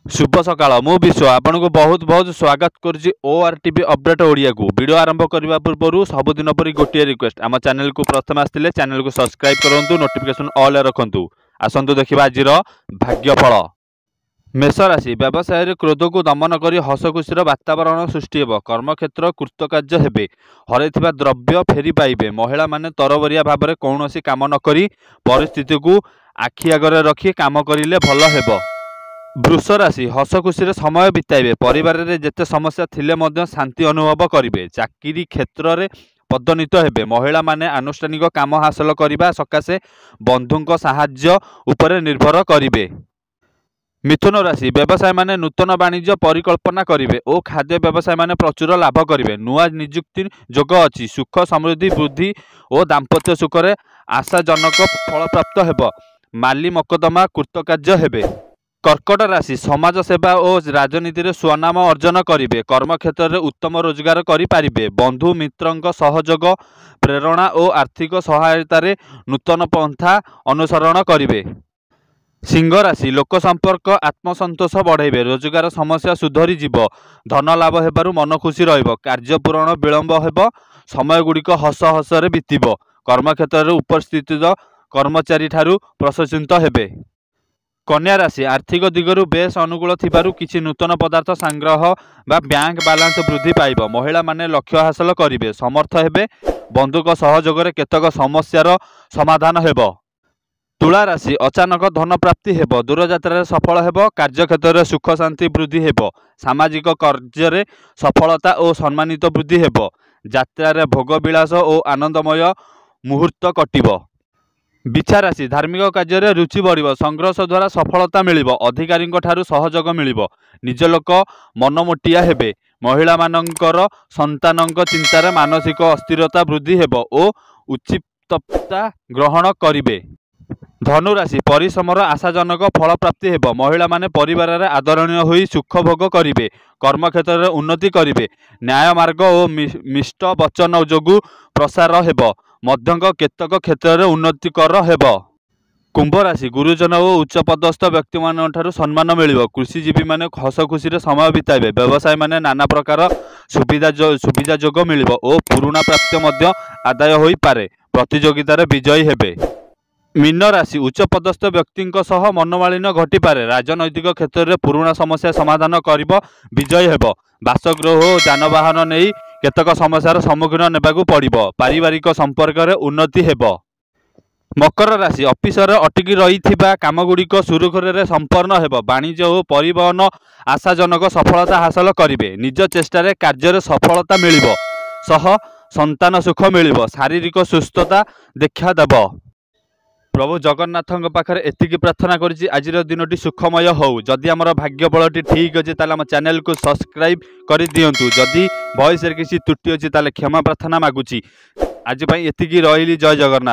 शुभ सकाळ मु विश्व आपन को बहुत बहुत स्वागत करुच्ची ओआरटीवी अपडेट ओडिया को वीडियो आरंभ करने पूर्व सबुदिन परी गोटे रिक्वेस्ट आम चैनल को प्रथम आसते चैनल को सब्सक्राइब करूँ नोटिफिकेशन ऑल रखु आसतु देखा आज भाग्यफल मेष राशि व्यवसाय क्रोध को दमन कर हसखुशी वातावरण सृष्टि हो कर्मक्षेत्र कृतकार्य हेबे हरैथिबा द्रव्य फेरी पाइबे महिला माने तरबरिया भाव में कौन काम नक परिस्थिति को आखि आगे रखी काम करिले भल हेबो। वृष राशि हसखुशी समय बिताइबे परिवार रे जेते समस्या थिले मध्य शांति अनुभव करिवे चाकरी क्षेत्र में पदोन्नत हेबे महिला माने आनुष्ठानिक काम हासिल करने सकाशे बंधुंक साहाय्य उपरे निर्भर करिवे। मिथुन राशि व्यवसाय माने नूतन वाणिज्य परिकल्पना करिवे और खाद्य व्यवसाय माने प्रचुर लाभ करिवे नुआ नियुक्ति योग अछि सुख समृद्धि वृद्धि और दाम्पत्य सुखरे आशाजनक फल प्राप्त हेबो माली मकदमा कृतकार्य हेबे। कर्कट राशि समाज सेवा और राजनीति रे स्वनाम अर्जन करिवे कर्मक्षेत्र में उत्तम रोजगार करिपारिबे बंधु मित्रंक सहयोग प्रेरणा और आर्थिक सहायता रे नूतन पंथा अनुसरण करिवे। सिंह राशि लोक संपर्क आत्मसंतोष बढ़ाइबे रोजगार समस्या सुधरी जीव धन लाभ हेबारु मन खुशी रहिबो कार्य पूरण विलंब हेबो समय गुड़िक हस हसरे बीतिबो कर्मक्षेत्र में उपस्थित कर्मचारी ठारू प्रशंसित हेबे। कन्या राशि आर्थिक दिगरु बेस अनुकूल थिबारु किछि नूतन पदार्थ संग्रह बा बैंक बैलेंस वृद्धि पाइबो महिला माने लक्ष्य हासिल करिवे समर्थ हेबे बंधुक सहयोग रे केतक समस्यार समाधान हेबो। तुला राशि अचानक धन प्राप्ति हेबो दूरयात्रा सफल हेबो कार्यक्षेत्र में सुख शांति वृद्धि हेबो सामाजिक कार्य में सफलता और सम्मानित वृद्धि हेबो यात्रा रे भोग विलास और आनंदमय मुहूर्त कटिबो। बिछा राशि धार्मिक कार्य में रुचि बढ़िबो संघर्ष द्वारा सफलता मिलिबो अधिकारी ठारू सहयोग मिलिबो निज लोक मनमोटिया हेबे महिला मानकर संतानक चिंतार मानसिक अस्थिरता वृद्धि हेबो और उचितता ग्रहण करिवे। धनु राशि परिश्रमर आशाजनक फल प्राप्ति हेबो महिला माने परिवार रे आदरणीय होई सुख भोग करिवे कर्मक्षेत्र में उन्नति करिवे न्याय मार्ग और मिष्ट वचन जोगु प्रसार हेबो मध्यंक केतक क्षेत्र में उन्नतिकर हेबो। कुंभ राशि गुरुजन और उच्च पदस्थ व्यक्ति मान ठारू सम्मान मिलिबो कृषिजीवी माने हस खुशी समय बिताइबे व्यवसाय माने नाना प्रकार सुविधा जोग मिलिबो और पुरुणा प्राप्ति मध्य आदाय होई पारे प्रतियोगिता रे विजयी हेबे। मीन राशि उच्च पदस्थ व्यक्ति मनोमालिन्य घटीपे राजनैतिक क्षेत्र में पुराणा समस्या समाधान कर विजयी हेबो बासगृह और जानवाहन नहीं केतक समस्यार सम्मुखीन नेबाकू पड़िबो पारिवारिक संपर्क में उन्नति हेबो। मकर राशि ऑफिसर अटकी रही कामगुड़िक सुरुखुरे संपन्न हेबो वाणिज्य और परिवहन आशाजनक सफलता हासिल करिवे निज चेष्टा कार्य सफलता मिलिबो सह संतान सुख मिलिबो शारीरिक सुस्थता देखा देबो। प्रभु जगन्नाथ पाखे एतिकी प्रार्थना करी आज दिन सुखमय हो जदि आमर भाग्यफलटी ठीक अच्छे आम चैनल को सब्सक्राइब कर दिंतु जदि वॉइस किसी त्रुटि अच्छी क्षमा प्रार्थना मागुची आज एतिकी रही जय जगन्नाथ।